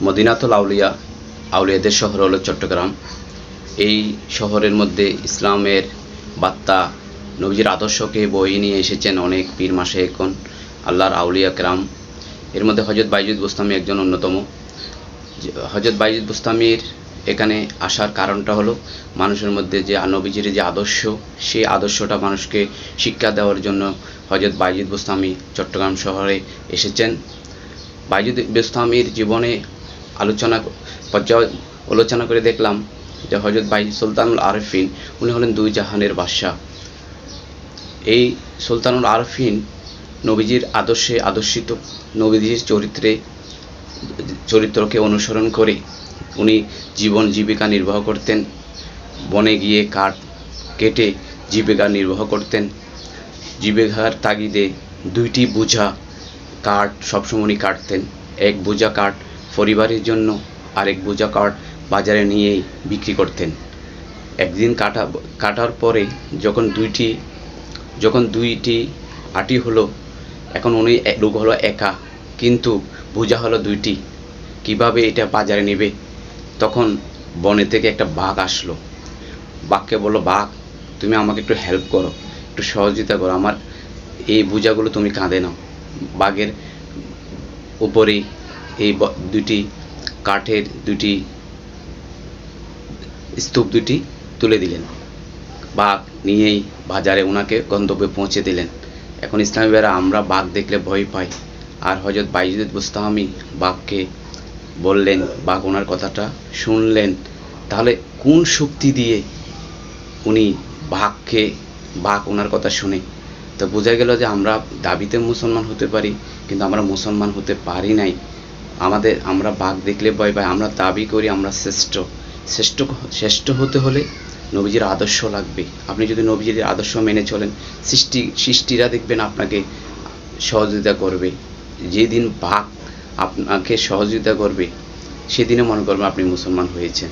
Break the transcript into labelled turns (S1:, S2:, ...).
S1: মদিনাতুল আউলিয়া আউলিয়াদের শহর হলো চট্টগ্রাম। এই শহরের মধ্যে ইসলামের বার্তা, নবীজির আদর্শকে বয়ে নিয়ে এসেছেন অনেক পীর মাশায়েখগণ, আল্লাহর আউলিয়া কেরাম। এর মধ্যে হযরত বাইজিদ বুস্তামি একজন অন্যতম। হযরত বাইজিদ বুস্তামির এখানে আসার কারণটা হলো মানুষের মধ্যে যে নবীজির যে আদর্শ, সেই আদর্শটা মানুষকে শিক্ষা দেওয়ার জন্য হযরত বাইজিদ বুস্তামি চট্টগ্রাম শহরে এসেছেন। বাইজিদ বুস্তামির জীবনে পর্যালোচনা করে দেখলাম যে হযরত বাইজিদ সুলতানুল আরেফিন উনি হলেন দুই জাহানের বাদশাহ। এই সুলতানুল আরেফিন নবীজির আদর্শে আদর্শিত, নবীজির চরিত্রকে অনুসরণ করে উনি জীবন জীবিকা নির্বাহ করতেন। বনে গিয়ে কাঠ কেটে জীবিকা নির্বাহ করতেন। জীবিকার তাগিদে দুইটি বোঝা কাঠ সবসময় কাটতেন। এক বোঝা কাঠ পরিবারের জন্য, আরেক বোঝা কাঠ বাজারে নিয়েই বিক্রি করতেন। একদিন কাটার পরে যখন দুইটি আটি হলো, এখন উনি লোক হলো একা, কিন্তু বোঝা হলো দুইটি, কিভাবে এটা বাজারে নেবে? তখন বনে থেকে একটা বাঘ আসলো। বাঘকে বলল, বাঘ তুমি আমাকে একটু হেল্প করো, একটু সহযোগিতা করো, আমার এই বোঝাগুলো তুমি কাঁধে নাও। বাঘের উপরে এই দুটি কাঠের দুটি স্তূপ দুটি তুলে দিলেন। বাঘ নিয়েই বাজারে ওনাকে গন্তব্যে পৌঁছে দিলেন। এখন ইসলামী ভাইয়েরা, আমরা বাঘ দেখলে ভয় পাই, আর হযরত বাইজিদ বুস্তামি বাঘকে বললেন, বাঘ ওনার কথাটা শুনলেন। তাহলে কোন শক্তি দিয়ে উনি বাঘ ওনার কথা শুনে? তো বোঝা গেল যে আমরা দাবিতে মুসলমান হতে পারি, কিন্তু আমরা মুসলমান হতে পারি নাই। আমরা বাঘ দেখলে ভয় পাই, আমরা দাবি করি আমরা শ্রেষ্ঠ হতে হলে নবীজির আদর্শ লাগবে। আপনি যদি নবীজির আদর্শ মেনে চলেন, সৃষ্টিরা দেখবেন আপনাকে সহযোগিতা করবে। যেদিন বাঘ আপনাকে সহযোগিতা করবে, সেদিনে মনে করবেন আপনি মুসলমান হয়েছেন।